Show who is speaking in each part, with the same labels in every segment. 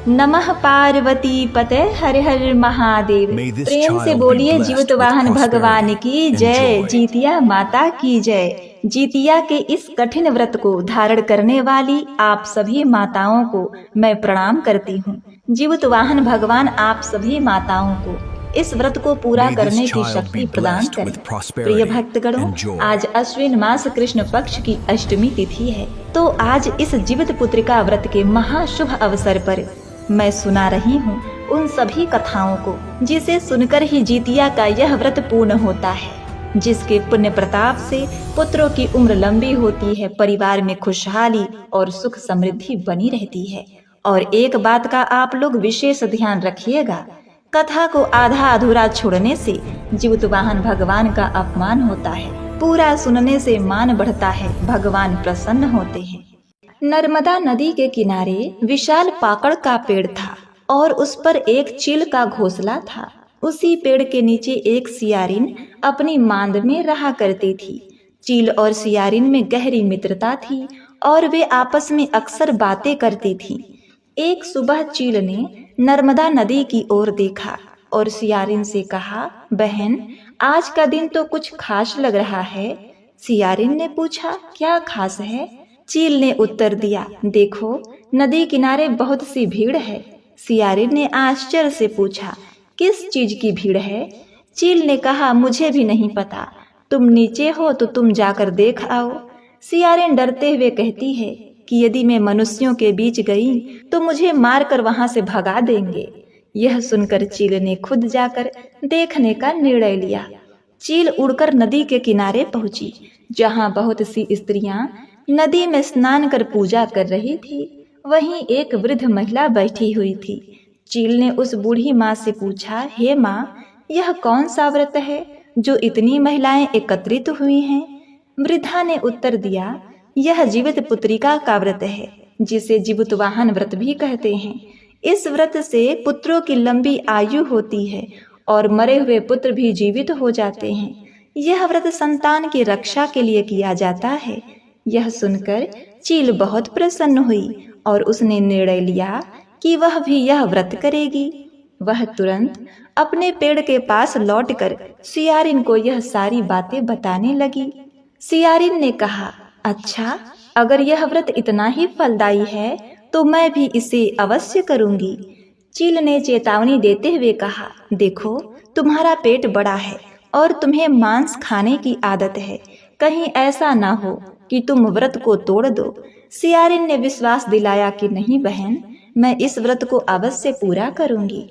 Speaker 1: नमः पार्वती पते हर हर Mahadev.
Speaker 2: May this
Speaker 1: प्रेम से
Speaker 2: child be
Speaker 1: बोलिए
Speaker 2: blessed
Speaker 1: जीवित
Speaker 2: with
Speaker 1: वाहन
Speaker 2: prosperity
Speaker 1: भगवान की
Speaker 2: and
Speaker 1: जय,
Speaker 2: joy.
Speaker 1: जीतिया माता की जय। जीतिया के इस कठिन व्रत को धारण करने वाली आप सभी माताओं को मैं प्रणाम करती हूँ। जीवित वाहन भगवान आप सभी माताओं को इस व्रत को पूरा
Speaker 2: May this
Speaker 1: करने की
Speaker 2: child
Speaker 1: शक्ति
Speaker 2: be
Speaker 1: प्रदान
Speaker 2: blessed
Speaker 1: करें।
Speaker 2: with prosperity
Speaker 1: प्रिय भक्तगणों,
Speaker 2: and joy.
Speaker 1: आज अश्विन मास कृष्ण पक्ष की अष्टमी तिथि है, तो आज इस जीवित पुत्रिका व्रत के महाशुभ अवसर पर मैं सुना रही हूँ उन सभी कथाओं को जिसे सुनकर ही जीतिया का यह व्रत पूर्ण होता है, जिसके पुण्य प्रताप से पुत्रों की उम्र लंबी होती है, परिवार में खुशहाली और सुख समृद्धि बनी रहती है। और एक बात का आप लोग विशेष ध्यान रखिएगा, कथा को आधा अधूरा छोड़ने से जीवित वाहन भगवान का अपमान होता है, पूरा सुनने से मान बढ़ता है, भगवान प्रसन्न होते हैं। नर्मदा नदी के किनारे विशाल पाकड़ का पेड़ था और उस पर एक चील का घोंसला था। उसी पेड़ के नीचे एक सियारिन अपनी मांद में रहा करती थी। चील और सियारिन में गहरी मित्रता थी और वे आपस में अक्सर बातें करती थीं। एक सुबह चील ने नर्मदा नदी की ओर देखा और सियारिन से कहा, बहन, आज का दिन तो कुछ खास लग रहा है। सियारिन ने पूछा, क्या खास है? चील ने उत्तर दिया, देखो, नदी किनारे बहुत सी भीड़ है। सियारिन ने आश्चर्य से पूछा, किस चीज की भीड़ है? चील ने कहा, मुझे भी नहीं पता, तुम नीचे हो तो तुम जाकर देख आओ। सियारिन डरते हुए कहती है कि यदि मैं मनुष्यों के बीच गई तो मुझे मारकर वहां से भगा देंगे। यह सुनकर चील ने खुद जाकर देखने का निर्णय लिया। चील उड़कर नदी के किनारे पहुंची, जहां बहुत सी स्त्रियां नदी में स्नान कर पूजा कर रही थी। वहीं एक वृद्ध महिला बैठी हुई थी। चील ने उस बूढ़ी माँ से पूछा, हे माँ, यह कौन सा व्रत है जो इतनी महिलाएं एकत्रित हुई हैं? वृद्धा ने उत्तर दिया, यह जीवित पुत्रिका का व्रत है, जिसे जीवित वाहन व्रत भी कहते हैं। इस व्रत से पुत्रों की लंबी आयु होती है और मरे हुए पुत्र भी जीवित हो जाते हैं। यह व्रत संतान की रक्षा के लिए किया जाता है। यह सुनकर चील बहुत प्रसन्न हुई और उसने निर्णय लिया कि वह भी यह व्रत करेगी। वह तुरंत अपने पेड़ के पास लौटकर सियारिन को यह सारी बातें बताने लगी। सियारिन ने कहा, अच्छा, अगर यह व्रत इतना ही फलदायी है तो मैं भी इसे अवश्य करूंगी। चील ने चेतावनी देते हुए कहा, देखो, तुम्हारा पेट बड़ा है और तुम्हें मांस खाने की आदत है, कहीं ऐसा ना हो कि तुम व्रत को तोड़ दो। सियारिन ने विश्वास दिलाया कि नहीं बहन, मैं इस व्रत को अवश्य पूरा करूंगी।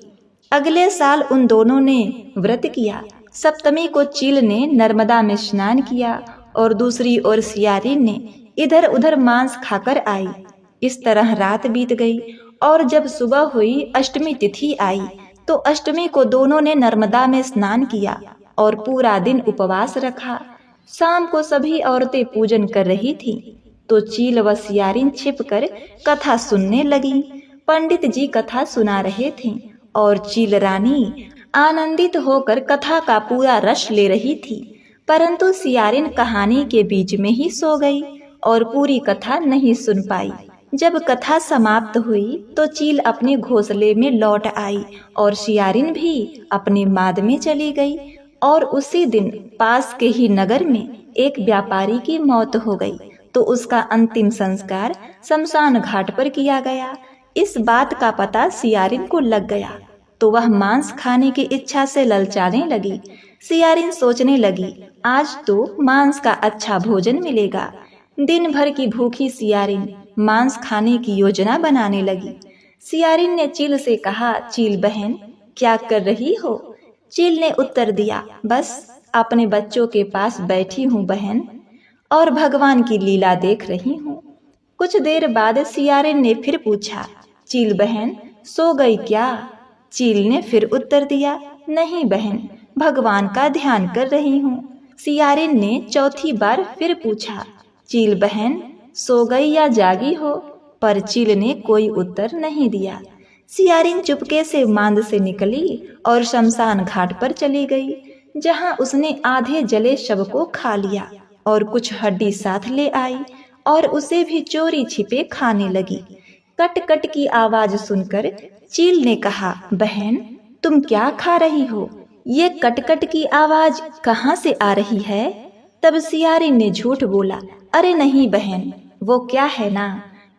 Speaker 1: अगले साल उन दोनों ने व्रत किया। सप्तमी को चील ने नर्मदा में स्नान किया और दूसरी ओर सियारिन ने इधर उधर मांस खाकर आई। इस तरह रात बीत गई और जब सुबह हुई, अष्टमी तिथि आई, तो अष्टमी को दोनों ने नर्मदा में स्नान किया और पूरा दिन उपवास रखा। शाम को सभी औरतें पूजन कर रही थीं, तो चील व सियारिन छिपकर कथा सुनने लगी। पंडित जी कथा सुना रहे थे और चील रानी आनंदित होकर कथा का पूरा रस ले रही थी, परंतु सियारिन कहानी के बीच में ही सो गई और पूरी कथा नहीं सुन पाई। जब कथा समाप्त हुई तो चील अपने घोंसले में लौट आई और सियारिन भी अपने माद में चली गई। और उसी दिन पास के ही नगर में एक व्यापारी की मौत हो गई, तो उसका अंतिम संस्कार शमशान घाट पर किया गया। इस बात का पता सियारिन को लग गया, तो वह मांस खाने की इच्छा से ललचाने लगी। सियारिन सोचने लगी, आज तो मांस का अच्छा भोजन मिलेगा। दिन भर की भूखी सियारिन मांस खाने की योजना बनाने लगी। सियारिन ने चील से कहा, चील बहन, क्या कर रही हो? चील ने उत्तर दिया, बस अपने बच्चों के पास बैठी हूँ बहन, और भगवान की लीला देख रही हूँ। कुछ देर बाद सियारिन ने फिर पूछा, चील बहन, सो गई क्या? चील ने फिर उत्तर दिया, नहीं बहन, भगवान का ध्यान कर रही हूँ। सियारिन ने चौथी बार फिर पूछा, चील बहन, सो गई या जागी हो? पर चील ने कोई उत्तर नहीं दिया। सियारिन चुपके से मांद से निकली और शमशान घाट पर चली गई, जहां उसने आधे जले शव को खा लिया और कुछ हड्डी साथ ले आई और उसे भी चोरी छिपे खाने लगी। कट कट की आवाज सुनकर चील ने कहा, बहन तुम क्या खा रही हो? ये कट कट की आवाज कहाँ से आ रही है? तब सियारिन ने झूठ बोला, अरे नहीं बहन, वो क्या है ना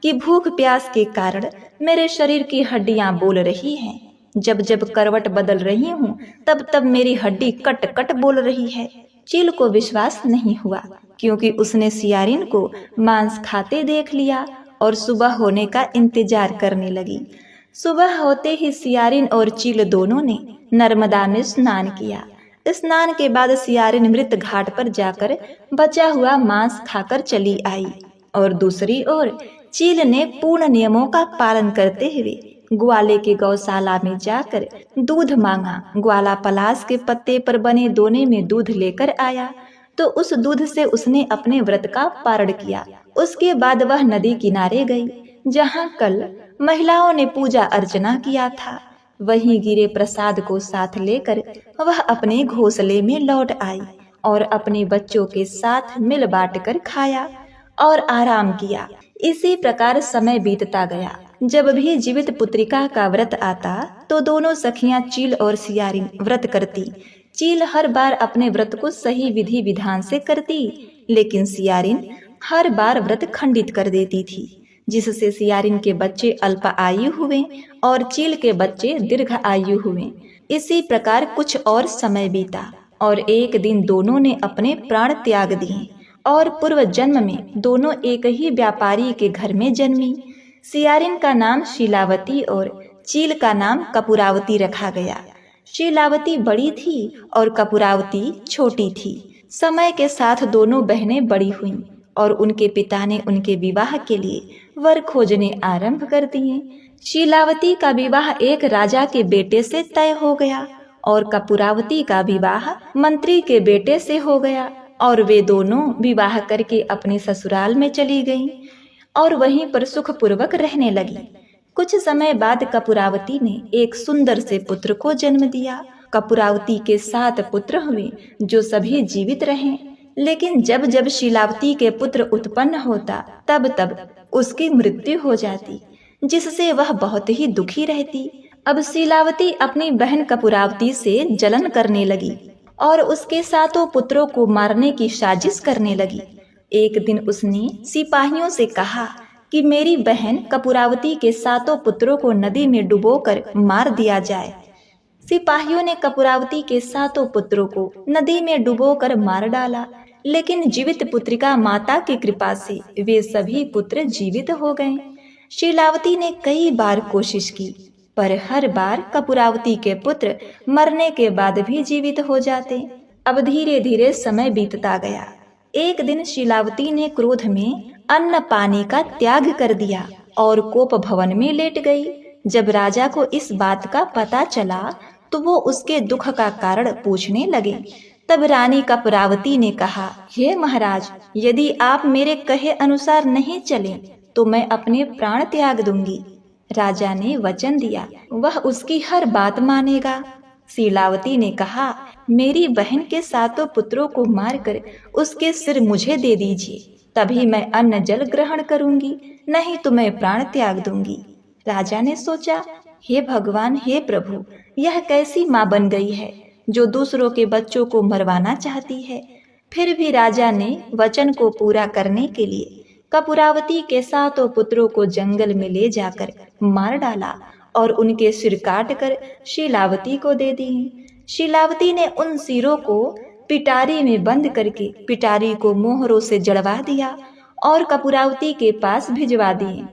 Speaker 1: कि भूख प्यास के कारण मेरे शरीर की हड्डियां बोल रही हैं। जब जब करवट बदल रही हूँ तब तब मेरी हड्डी कट कट बोल रही है। चील को विश्वास नहीं हुआ, क्योंकि उसने सियारिन को मांस खाते देख लिया और सुबह होने का इंतजार करने लगी। सुबह होते ही सियारिन और चील दोनों ने नर्मदा में स्नान किया। स्नान के बाद सियारिन मृत घाट पर जाकर बचा हुआ मांस खाकर चली आई और दूसरी ओर चील ने पूर्ण नियमों का पालन करते हुए ग्वाले के गौशाला में जाकर दूध मांगा। ग्वाला पलाश के पत्ते पर बने दोने में दूध लेकर आया तो उस दूध से उसने अपने व्रत का पारण किया। उसके बाद वह नदी किनारे गई जहाँ कल महिलाओं ने पूजा अर्चना किया था। वहीं गिरे प्रसाद को साथ लेकर वह अपने घोंसले में लौट आई और अपने बच्चों के साथ मिल बांट कर खाया और आराम किया। इसी प्रकार समय बीतता गया। जब भी जीवित पुत्रिका का व्रत आता तो दोनों सखियां चील और सियारिन व्रत करती। चील हर बार अपने व्रत को सही विधि विधान से करती, लेकिन सियारिन हर बार व्रत खंडित कर देती थी, जिससे सियारिन के बच्चे अल्प आयु हुए और चील के बच्चे दीर्घ आयु हुए। इसी प्रकार कुछ और समय बीता और एक दिन दोनों ने अपने प्राण त्याग दिए और पूर्व जन्म में दोनों एक ही व्यापारी के घर में जन्मी। सियारिन का नाम शीलावती और चील का नाम कपूरावती रखा गया। शीलावती बड़ी थी और कपूरावती छोटी थी। समय के साथ दोनों बहनें बड़ी हुईं और उनके पिता ने उनके विवाह के लिए वर खोजने आरंभ कर दिए। शीलावती का विवाह एक राजा के बेटे से तय हो गया और कपूरावती का विवाह मंत्री के बेटे से हो गया और वे दोनों विवाह करके अपने ससुराल में चली गईं और वहीं पर सुखपूर्वक रहने लगी। कुछ समय बाद कपूरावती ने एक सुंदर से पुत्र को जन्म दिया। कपूरावती के 7 पुत्र हुए जो सभी जीवित रहे, लेकिन जब जब शीलावती के पुत्र उत्पन्न होता तब तब उसकी मृत्यु हो जाती, जिससे वह बहुत ही दुखी रहती। अब शीलावती अपनी बहन कपूरावती से जलन करने लगी और उसके 7 पुत्रों को मारने की साजिश करने लगी। एक दिन उसने सिपाहियों से कहा कि मेरी बहन कपूरावती के 7 पुत्रों को नदी में डुबोकर मार दिया जाए। सिपाहियों ने कपूरावती के 7 पुत्रों को नदी में डुबोकर मार डाला, लेकिन जीवित पुत्रिका माता की कृपा से वे सभी पुत्र जीवित हो गए। शीलावती ने कई बार कोशिश की, पर हर बार कपूरावती के पुत्र मरने के बाद भी जीवित हो जाते। अब धीरे धीरे समय बीतता गया। एक दिन शीलावती ने क्रोध में अन्न पानी का त्याग कर दिया और कोप भवन में लेट गई। जब राजा को इस बात का पता चला तो वो उसके दुख का कारण पूछने लगे। तब रानी कपूरावती ने कहा, हे महाराज, यदि आप मेरे कहे अनुसार नहीं चले तो मैं अपने प्राण त्याग दूंगी। राजा ने वचन दिया, वह उसकी हर बात मानेगा। शीलावती ने कहा, मेरी बहन के 7 पुत्रों को मारकर उसके सिर मुझे दे दीजिए, तभी मैं अन्न जल ग्रहण करूंगी, नहीं तो मैं प्राण त्याग दूंगी। राजा ने सोचा, हे भगवान, हे प्रभु, यह कैसी माँ बन गई है जो दूसरों के बच्चों को मरवाना चाहती है। फिर भी राजा ने वचन को पूरा करने के लिए कपूरावती के 7 पुत्रों को जंगल में ले जाकर मार डाला और उनके सिर काट कर शीलावती को दे दिए। शीलावती ने उन सिरों को पिटारी में बंद करके पिटारी को मोहरों से जड़वा दिया और कपूरावती के पास भिजवा दिए।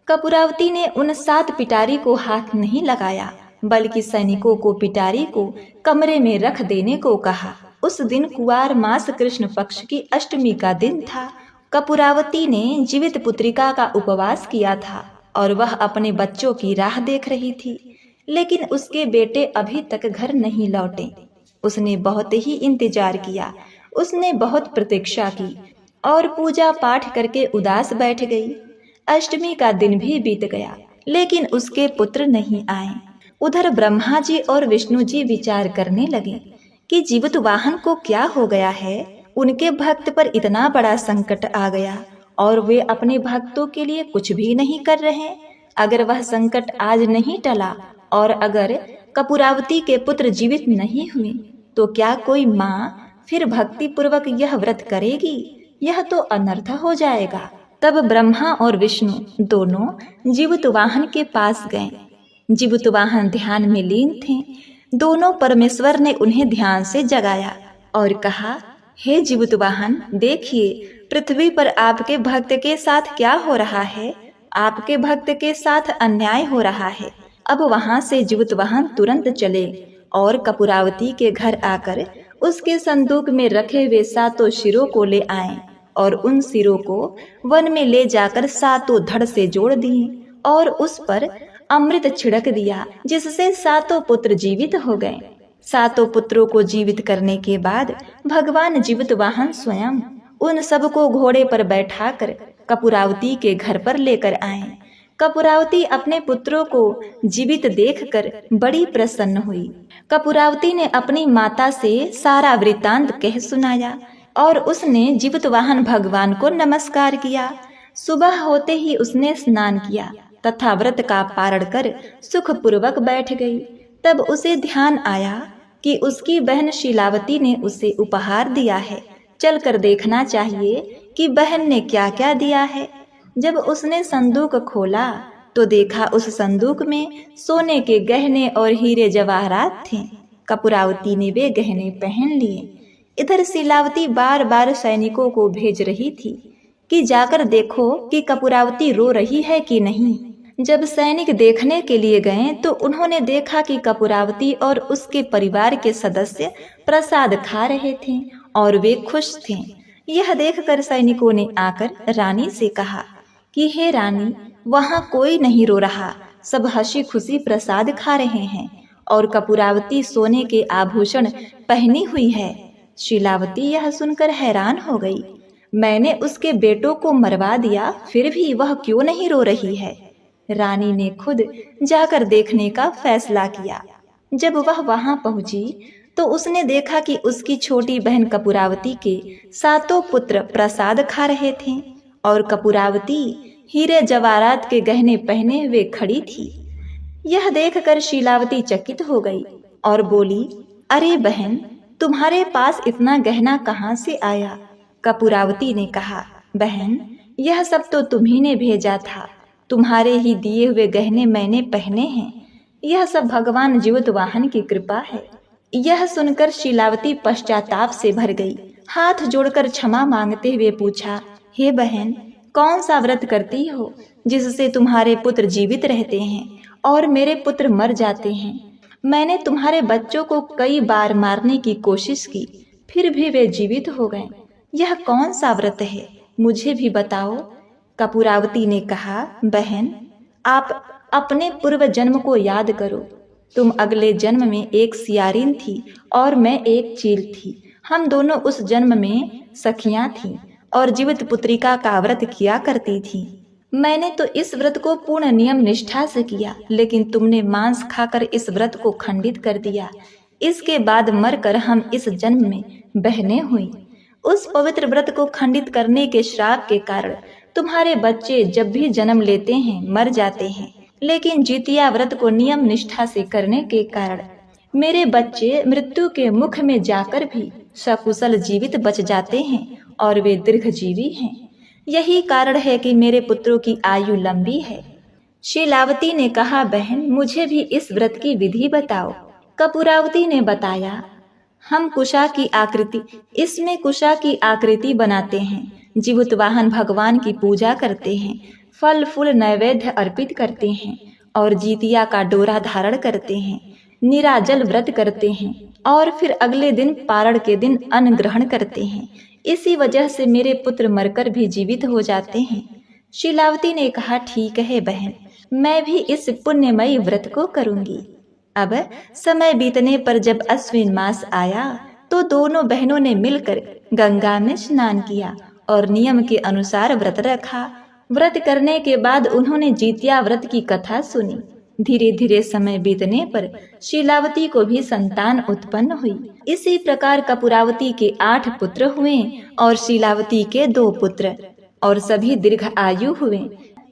Speaker 1: कपूरावती ने उन 7 पिटारी को हाथ नहीं लगाया, बल्कि सैनिकों को पिटारी को कमरे में रख देने को कहा। उस दिन कुवार मास कृष्ण पक्ष की अष्टमी का दिन था। कपूरावती ने जीवित पुत्रिका का उपवास किया था और वह अपने बच्चों की राह देख रही थी, लेकिन उसके बेटे अभी तक घर नहीं लौटे। उसने बहुत ही इंतजार किया, उसने बहुत प्रतीक्षा की और पूजा पाठ करके उदास बैठ गई। अष्टमी का दिन भी बीत गया, लेकिन उसके पुत्र नहीं आए। उधर ब्रह्मा जी और विष्णु जी विचार करने लगे कि जीवित वाहन को क्या हो गया है। उनके भक्त पर इतना बड़ा संकट आ गया और वे अपने भक्तों के लिए कुछ भी नहीं कर रहे। अगर वह संकट आज नहीं टला और अगर कपूरावती के पुत्र जीवित नहीं हुए तो क्या कोई माँ फिर भक्ति पूर्वक यह व्रत करेगी? यह तो अनर्थ हो जाएगा। तब ब्रह्मा और विष्णु दोनों जीवितवाहन के पास गए। जीवितवाहन ध्यान में लीन थे। दोनों परमेश्वर ने उन्हें ध्यान से जगाया और कहा, हे जीवितवाहन, देखिए पृथ्वी पर आपके भक्त के साथ क्या हो रहा है। आपके भक्त के साथ अन्याय हो रहा है। अब वहां से जीवितवाहन तुरंत चले और कपूरावती के घर आकर उसके संदूक में रखे हुए 7 सिरों को ले आए और उन सिरों को वन में ले जाकर 7 धड़ से जोड़ दिए और उस पर अमृत छिड़क दिया, जिससे 7 पुत्र जीवित हो गए। 7 पुत्रों को जीवित करने के बाद भगवान जीवितवाहन स्वयं उन सबको घोड़े पर बैठाकर कपूरावती के घर पर लेकर आए। कपूरावती अपने पुत्रों को जीवित देखकर बड़ी प्रसन्न हुई। कपूरावती ने अपनी माता से सारा वृत्तांत कह सुनाया और उसने जीवितवाहन भगवान को नमस्कार किया। सुबह होते ही उसने स्नान किया तथा व्रत का पारण कर सुखपूर्वक बैठ गई। तब उसे ध्यान आया कि उसकी बहन शीलावती ने उसे उपहार दिया है। चलकर देखना चाहिए कि बहन ने क्या क्या दिया है। जब उसने संदूक खोला तो देखा उस संदूक में सोने के गहने और हीरे जवाहरात थे। कपूरावती ने वे गहने पहन लिए। इधर शीलावती बार बार सैनिकों को भेज रही थी कि जाकर देखो कि कपूरावती रो रही है कि नहीं। जब सैनिक देखने के लिए गए तो उन्होंने देखा कि कपूरावती और उसके परिवार के सदस्य प्रसाद खा रहे थे और वे खुश थे। यह देखकर सैनिकों ने आकर रानी से कहा कि हे रानी, वहाँ कोई नहीं रो रहा, सब हंसी खुशी प्रसाद खा रहे हैं और कपूरावती सोने के आभूषण पहनी हुई है। शीलावती यह सुनकर हैरान हो गई। मैंने उसके बेटों को मरवा दिया, फिर भी वह क्यों नहीं रो रही है? रानी ने खुद जाकर देखने का फैसला किया। जब वह वहां पहुंची तो उसने देखा कि उसकी छोटी बहन कपूरावती के 7 पुत्र प्रसाद खा रहे थे और कपूरावती हीरे जवाहरात के गहने पहने हुए खड़ी थी। यह देखकर शीलावती चकित हो गई और बोली, अरे बहन, तुम्हारे पास इतना गहना कहाँ से आया? कपूरावती ने कहा, बहन, यह सब तो तुम्ही ने भेजा था। तुम्हारे ही दिए हुए गहने मैंने पहने हैं। यह सब भगवान जीवितवाहन की कृपा है। यह सुनकर शीलावती पश्चाताप से भर गई। हाथ जोड़कर क्षमा मांगते हुए पूछा, हे बहन, कौन सा व्रत करती हो जिससे तुम्हारे पुत्र जीवित रहते हैं और मेरे पुत्र मर जाते हैं? मैंने तुम्हारे बच्चों को कई बार मारने की कोशिश की, फिर भी वे जीवित हो गए। यह कौन सा व्रत है, मुझे भी बताओ। कपूरावती ने कहा, बहन, आप अपने पूर्व जन्म को याद करो। तुम अगले जन्म में एक सियारिन थी और मैं एक चील थी। हम दोनों उस जन्म में सखियां थीं और जीवित पुत्रिका का व्रत किया करती थी। मैंने तो इस व्रत को पूर्ण नियम निष्ठा से किया, लेकिन तुमने मांस खाकर इस व्रत को खंडित कर दिया। इसके बाद मरकर हम इस जन्म में बहनें हुई। उस पवित्र व्रत को खंडित करने के श्राप के कारण तुम्हारे बच्चे जब भी जन्म लेते हैं मर जाते हैं, लेकिन जितिया व्रत को नियम निष्ठा से करने के कारण मेरे बच्चे मृत्यु के मुख में जाकर भी सकुशल जीवित बच जाते हैं और वे दीर्घजीवी हैं। यही कारण है कि मेरे पुत्रों की आयु लंबी है। शीलावती ने कहा, बहन, मुझे भी इस व्रत की विधि बताओ। कपूरावती ने बताया, हम इसमें कुशा की आकृति बनाते हैं, जीवितवाहन भगवान की पूजा करते हैं, फल फूल नैवेद्य अर्पित करते हैं और जीतिया का डोरा धारण करते हैं, निराजल व्रत करते हैं और फिर अगले दिन पारण के दिन अन्न ग्रहण करते हैं। इसी वजह से मेरे पुत्र मरकर भी जीवित हो जाते हैं। शीलावती ने कहा, ठीक है बहन, मैं भी इस पुण्यमयी व्रत को करूंगी। अब समय बीतने पर जब अश्विन मास आया तो दोनों बहनों ने मिलकर गंगा में स्नान किया और नियम के अनुसार व्रत रखा। व्रत करने के बाद उन्होंने जितिया व्रत की कथा सुनी। धीरे धीरे समय बीतने पर शीलावती को भी संतान उत्पन्न हुई। इसी प्रकार कपूरावती के 8 पुत्र हुए और शीलावती के 2 पुत्र और सभी दीर्घ आयु हुए।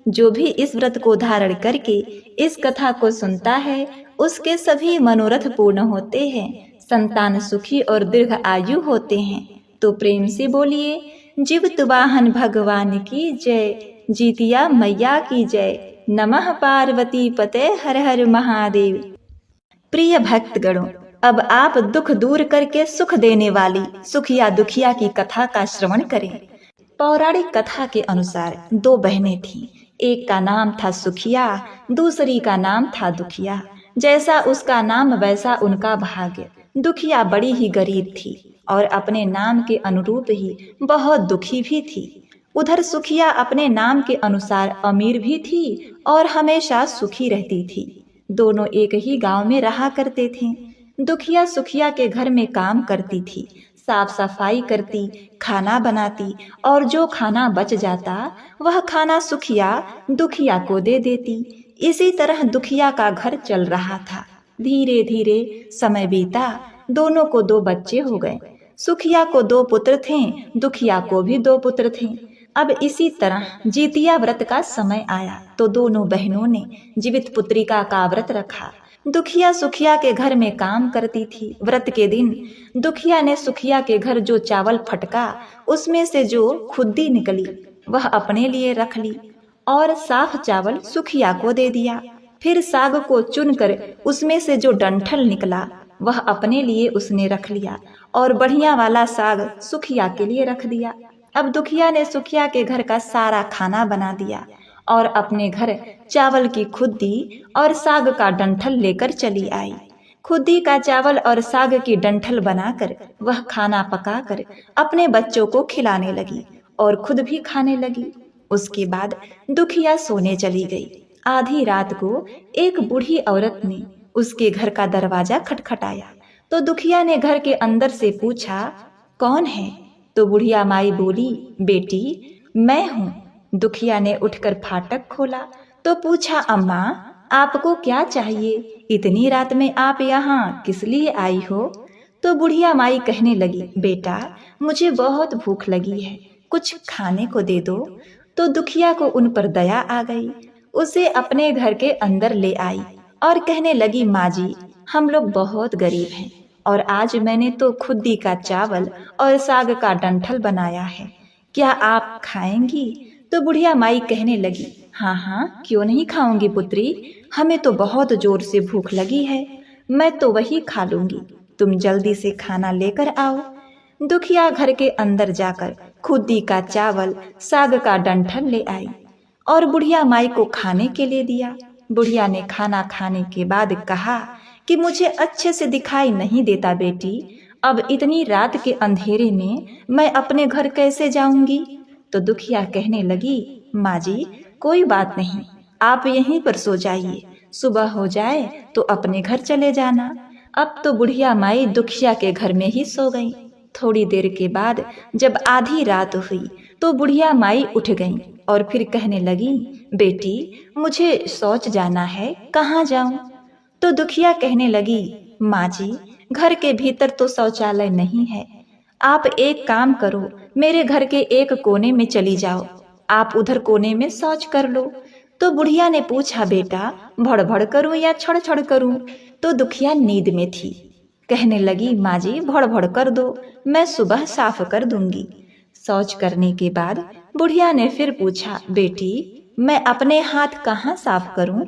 Speaker 1: जो भी इस व्रत को धारण करके इस कथा को सुनता है उसके सभी मनोरथ पूर्ण होते हैं, संतान सुखी और दीर्घ आयु होते हैं। तो प्रेम से बोलिए जीवित वाहन भगवान की जय, जीतिया मैया की जय। नमः पार्वती पते हर हर महादेव। प्रिय भक्तगणों, अब आप दुख दूर करके सुख देने वाली सुखिया दुखिया की कथा का श्रवण करें। पौराणिक कथा के अनुसार दो बहनें थीं। एक का नाम था सुखिया, दूसरी का नाम था दुखिया। जैसा उसका नाम वैसा उनका भाग्य। दुखिया बड़ी ही गरीब थी और अपने नाम के अनुरूप ही बहुत दुखी भी थी। उधर सुखिया अपने नाम के अनुसार अमीर भी थी और हमेशा सुखी रहती थी। दोनों एक ही गांव में रहा करते थे। दुखिया सुखिया के घर में काम करती थी, साफ सफाई करती, खाना बनाती और जो खाना बच जाता वह खाना सुखिया दुखिया को दे देती। इसी तरह दुखिया का घर चल रहा था। धीरे धीरे समय बीता, दोनों को दो बच्चे हो गए। सुखिया को दो पुत्र थे, दुखिया को भी दो पुत्र थे। अब इसी तरह जीतिया व्रत का समय आया तो दोनों बहनों ने जीवित पुत्रिका का व्रत रखा। दुखिया सुखिया के घर में काम करती थी। व्रत के दिन दुखिया ने सुखिया के घर जो चावल फटका उसमें से जो खुद्दी निकली वह अपने लिए रख ली और साफ चावल सुखिया को दे दिया। फिर साग को चुनकर उसमें से जो डंठल निकला वह अपने लिए उसने रख लिया और बढ़िया वाला साग सुखिया के लिए रख दिया। अब दुखिया ने सुखिया के घर का सारा खाना बना दिया और अपने घर चावल की खुद्दी और साग का डंठल लेकर चली आई। खुद्दी का चावल और साग की डंठल बनाकर वह खाना पकाकर अपने बच्चों को खिलाने लगी और खुद भी खाने लगी। उसके बाद दुखिया सोने चली गई। आधी रात को एक बूढ़ी औरत ने उसके घर का दरवाजा खटखटाया तो दुखिया ने घर के अंदर से पूछा, कौन है? तो बुढ़िया माई बोली, बेटी मैं हूँ। दुखिया ने उठकर फाटक खोला तो पूछा, अम्मा आपको क्या चाहिए? इतनी रात में आप यहाँ किस लिए आई हो? तो बुढ़िया माई कहने लगी, बेटा मुझे बहुत भूख लगी है, कुछ खाने को दे दो। तो दुखिया को उन पर दया आ गई। उसे अपने घर के अंदर ले आई और कहने लगी, माँ जी हम लोग बहुत गरीब हैं और आज मैंने तो खुद्दी का चावल और साग का डंठल बनाया है, क्या आप खाएंगी? तो बुढ़िया माई कहने लगी, हाँ हाँ क्यों नहीं खाऊंगी पुत्री, हमें तो बहुत जोर से भूख लगी है, मैं तो वही खा लूंगी, तुम जल्दी से खाना लेकर आओ। दुखिया घर के अंदर जाकर खुद्दी का चावल साग का डंठल ले आई और बुढ़िया माई को खाने के लिए दिया। बुढ़िया ने खाना खाने के बाद कहा कि मुझे अच्छे से दिखाई नहीं देता बेटी, अब इतनी रात के अंधेरे में मैं अपने घर कैसे जाऊंगी? तो दुखिया कहने लगी, माँ जी कोई बात नहीं, आप यहीं पर सो जाइए, सुबह हो जाए तो अपने घर चले जाना। अब तो बुढ़िया माई दुखिया के घर में ही सो गई। थोड़ी देर के बाद जब आधी रात हुई तो बुढ़िया माई उठ गई और फिर कहने लगी, बेटी मुझे शौच जाना है, कहाँ जाऊं? तो दुखिया कहने लगी, माँ जी घर के भीतर तो शौचालय नहीं है, आप एक काम करो, मेरे घर के एक कोने में चली जाओ, आप उधर कोने में शौच कर लो। तो बुढ़िया ने पूछा, बेटा भड़ करूं या छड़ छड़ करूं? तो दुखिया नींद में थी, कहने लगी, माँ जी भड़ कर दो, मैं सुबह साफ कर दूंगी। शौच करने के बाद बुढ़िया ने फिर पूछा, बेटी मैं अपने हाथ कहाँ साफ करूं?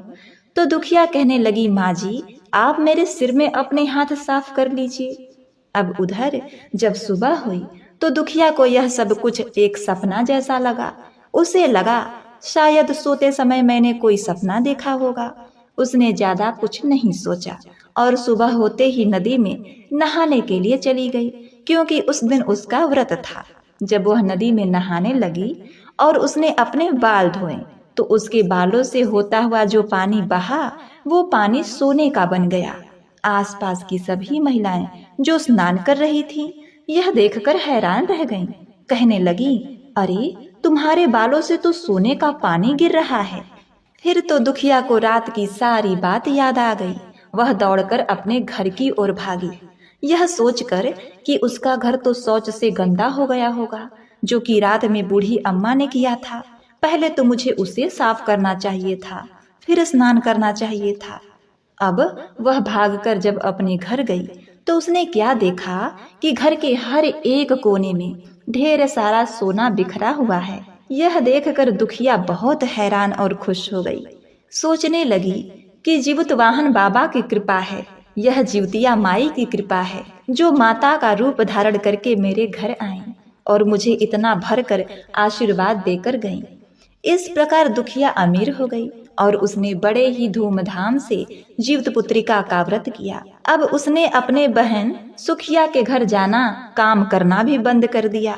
Speaker 1: तो दुखिया कहने लगी, माँ जी आप मेरे सिर में अपने हाथ साफ कर लीजिए। अब उधर जब सुबह हुई तो दुखिया को यह सब कुछ एक सपना जैसा लगा। उसे लगा शायद सोते समय मैंने कोई सपना देखा होगा। उसने ज्यादा कुछ नहीं सोचा और सुबह होते ही नदी में नहाने के लिए चली गई, क्योंकि उस दिन उसका व्रत था। जब वह नदी में नहाने लगी और उसने अपने बाल धोए तो उसके बालों से होता हुआ जो पानी बहा वो पानी सोने का बन गया। आसपास की सभी महिलाएं जो स्नान कर रही थीं, यह देखकर हैरान रह गईं। कहने लगी, अरे तुम्हारे बालों से तो सोने का पानी गिर रहा है। फिर तो दुखिया को रात की सारी बात याद आ गई। वह दौड़कर अपने घर की ओर भागी, यह सोचकर कि उसका घर तो शौच से गंदा हो गया होगा, जो कि रात में बूढ़ी अम्मा ने किया था। पहले तो मुझे उसे साफ करना चाहिए था, फिर स्नान करना चाहिए था। अब वह भागकर जब अपने घर गई तो उसने क्या देखा कि घर के हर एक कोने में ढेर सारा सोना बिखरा हुआ है। यह देखकर दुखिया बहुत हैरान और खुश हो गई। सोचने लगी कि जीवित वाहन बाबा की कृपा है, यह जीवतिया माई की कृपा है जो माता का रूप धारण करके मेरे घर आई और मुझे इतना भर कर आशीर्वाद देकर गई। इस प्रकार दुखिया अमीर हो गई और उसने बड़े ही धूमधाम से जीवित पुत्रिका का व्रत किया। अब उसने अपने बहन सुखिया के घर जाना, काम करना भी बंद कर दिया।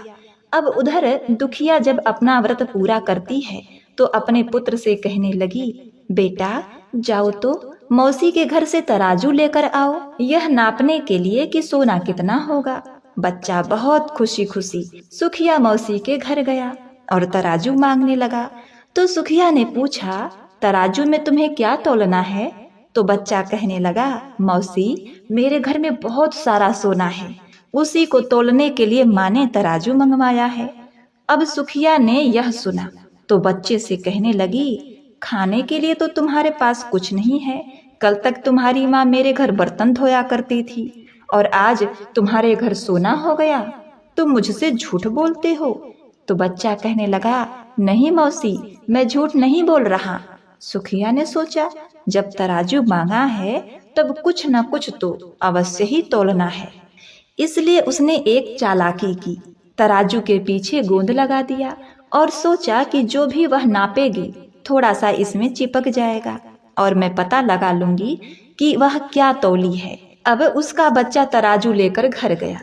Speaker 1: अब उधर दुखिया जब अपना व्रत पूरा करती है तो अपने पुत्र से कहने लगी, बेटा जाओ तो मौसी के घर से तराजू लेकर आओ, यह नापने के लिए कि सोना कितना होगा। बच्चा बहुत खुशी खुशी सुखिया मौसी के घर गया और तराजू मांगने लगा। तो सुखिया ने पूछा, तराजू में तुम्हें क्या तौलना है? तो बच्चा कहने लगा, मौसी मेरे घर में बहुत सारा सोना है, उसी को तौलने के लिए माँ ने तराजू मंगवाया है। अब सुखिया ने यह सुना तो बच्चे से कहने लगी, खाने के लिए तो तुम्हारे पास कुछ नहीं है, कल तक तुम्हारी माँ मेरे घर बर्तन धोया करती थी और आज तुम्हारे घर सोना हो गया, तुम मुझसे झूठ बोलते हो। तो बच्चा कहने लगा, नहीं मौसी मैं झूठ नहीं बोल रहा। सुखिया ने सोचा जब तराजू मांगा है तब कुछ न कुछ तो अवश्य ही तौलना है, इसलिए उसने एक चालाकी की, तराजू के पीछे गोंद लगा दिया और सोचा कि जो भी वह नापेगी थोड़ा सा इसमें चिपक जाएगा और मैं पता लगा लूंगी कि वह क्या तौली है। अब उसका बच्चा तराजू लेकर घर गया।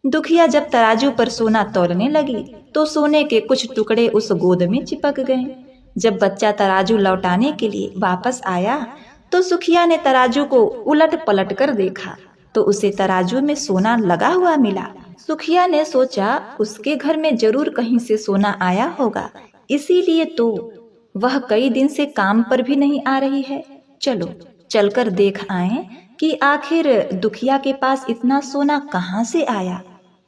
Speaker 1: दुखिया जब तराजू पर सोना तौलने लगी तो सोने के कुछ टुकड़े उस गोद में चिपक गए। जब बच्चा तराजू लौटाने के लिए वापस आया तो सुखिया ने तराजू को उलट पलट कर देखा तो उसे तराजू में सोना लगा हुआ मिला। सुखिया ने सोचा उसके घर में जरूर कहीं से सोना आया होगा, इसीलिए तो वह कई दिन से काम पर भी नहीं आ रही है। चलो चलकर देख आए कि आखिर दुखिया के पास इतना सोना कहाँ से आया।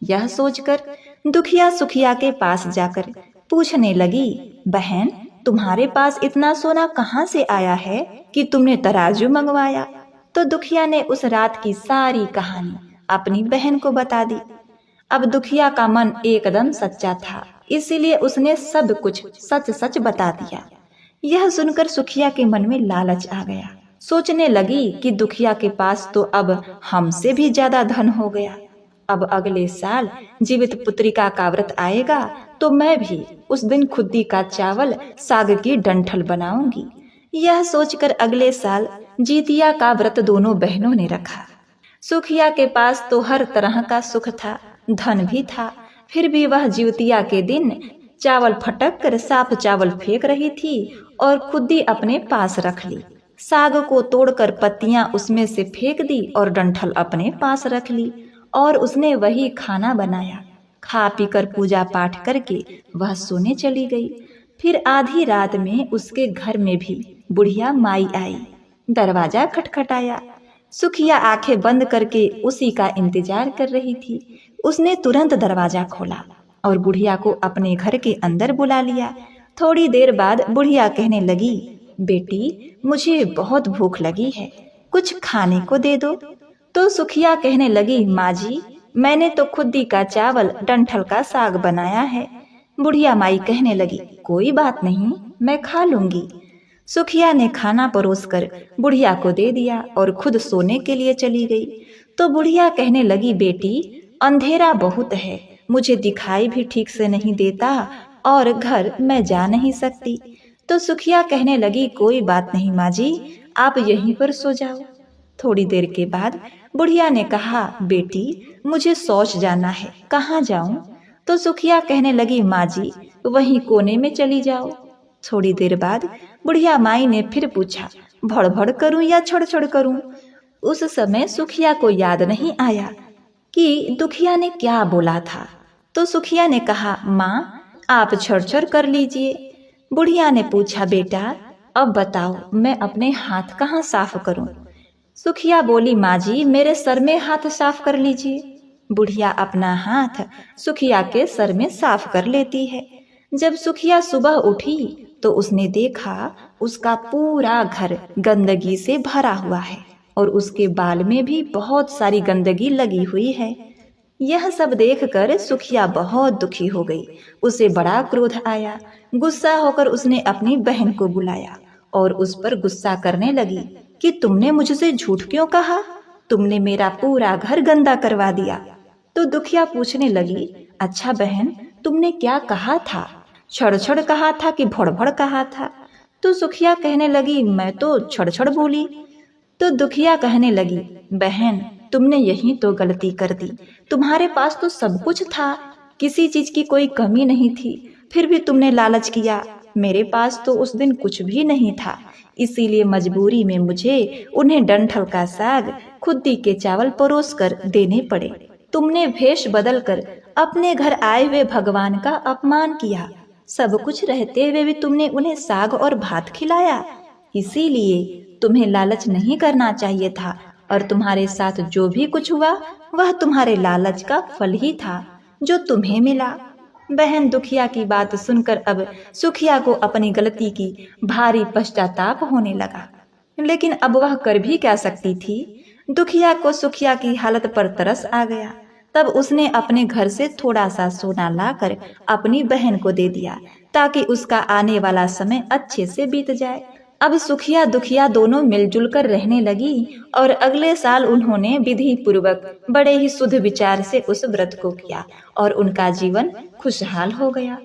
Speaker 1: यह सोचकर दुखिया सुखिया के पास जाकर पूछने लगी, बहन तुम्हारे पास इतना सोना कहाँ से आया है कि तुमने तराजू मंगवाया। तो दुखिया ने उस रात की सारी कहानी अपनी बहन को बता दी। अब दुखिया का मन एकदम सच्चा था, इसीलिए उसने सब कुछ सच सच बता दिया। यह सुनकर सुखिया के मन में लालच आ गया। सोचने लगी कि दुखिया के पास तो अब हमसे भी ज्यादा धन हो गया। अब अगले साल जीवित पुत्रिका का व्रत आएगा तो मैं भी उस दिन खुद्दी का चावल साग की डंठल बनाऊंगी। यह सोचकर अगले साल जीतिया का व्रत दोनों बहनों ने रखा। सुखिया के पास तो हर तरह का सुख था, धन भी था, फिर भी वह जीवतिया के दिन चावल फटक कर साफ चावल फेंक रही थी और खुद्दी अपने पास रख ली। साग को तोड़कर पत्तियां उसमें से फेंक दी और डंठल अपने पास रख ली और उसने वही खाना बनाया। खा पीकर पूजा पाठ करके वह सोने चली गई। फिर आधी रात में उसके घर में भी बुढ़िया माई आई। दरवाजा खटखटाया। सुखिया आंखें बंद करके उसी का इंतजार कर रही थी। उसने तुरंत दरवाजा खोला और बुढ़िया को अपने घर के अंदर बुला लिया। थोड़ी देर बाद बुढ़िया कहने लगी, बेटी मुझे बहुत भूख लगी है, कुछ खाने को दे दो। तो सुखिया कहने लगी, माँ जी मैंने तो खुद्दी का चावल डंठल का साग बनाया है। बुढ़िया माई कहने लगी, कोई बात नहीं मैं खा लूंगी। सुखिया ने खाना परोसकर बुढ़िया को दे दिया और खुद सोने के लिए चली गई। तो बुढ़िया कहने लगी, बेटी अंधेरा बहुत है, मुझे दिखाई भी ठीक से नहीं देता और घर मैं जा नहीं सकती। तो सुखिया कहने लगी, कोई बात नहीं माँ जी, आप यहीं पर सो जाओ। थोड़ी देर के बाद बुढ़िया ने कहा, बेटी मुझे शौच जाना है, कहाँ जाऊं? तो सुखिया कहने लगी, माँ जी वहीं कोने में चली जाओ। थोड़ी देर बाद बुढ़िया माई ने फिर पूछा, भड़ करूं या छड़ छड़ करूं? उस समय सुखिया को याद नहीं आया कि दुखिया ने क्या बोला था। तो सुखिया ने कहा, माँ आप छड़ छड़ कर लीजिए। बुढ़िया ने पूछा, बेटा अब बताओ मैं अपने हाथ कहाँ साफ करूं? सुखिया बोली, माँ जी मेरे सर में हाथ साफ कर लीजिए। बुढ़िया अपना हाथ सुखिया के सर में साफ कर लेती है। जब सुखिया सुबह उठी तो उसने देखा उसका पूरा घर गंदगी से भरा हुआ है और उसके बाल में भी बहुत सारी गंदगी लगी हुई है। यह सब देखकर सुखिया बहुत दुखी हो गई। उसे बड़ा क्रोध आया। गुस्सा होकर उसने अपनी बहन को बुलाया और उस पर गुस्सा करने लगी कि तुमने मुझसे झूठ क्यों कहा? तुमने मेरा पूरा घर गंदा करवा दिया। तो दुखिया पूछने लगी, अच्छा बहन, तुमने क्या कहा था? छड़ छड़ कहा था कि भड़ भड़ कहा था? तो सुखिया कहने लगी, मैं तो छड़ छड़ बोली। तो दुखिया कहने लगी, बहन, तुमने यही तो गलती कर दी। तुम्हारे पास तो सब कुछ था, किसी चीज की कोई कमी नहीं थी, फिर भी तुमने लालच किया। मेरे पास तो उस दिन कुछ भी नहीं था, इसीलिए मजबूरी में मुझे उन्हें डंठल का साग, खुद्दी के चावल परोस कर देने पड़े। तुमने भेष बदल कर अपने घर आए हुए भगवान का अपमान किया। सब कुछ रहते हुए भी तुमने उन्हें साग और भात खिलाया। इसीलिए तुम्हें लालच नहीं करना चाहिए था और तुम्हारे साथ जो भी कुछ हुआ वह तुम्हारे लालच का फल ही था जो तुम्हें मिला। बहन दुखिया की बात सुनकर अब सुखिया को अपनी गलती की भारी पश्चाताप होने लगा, लेकिन अब वह कर भी क्या सकती थी। दुखिया को सुखिया की हालत पर तरस आ गया। तब उसने अपने घर से थोड़ा सा सोना लाकर अपनी बहन को दे दिया ताकि उसका आने वाला समय अच्छे से बीत जाए। अब सुखिया दुखिया दोनों मिलजुल कर रहने लगी और अगले साल उन्होंने विधि पूर्वक बड़े ही शुद्ध विचार से उस व्रत को किया और उनका जीवन खुशहाल हो गया।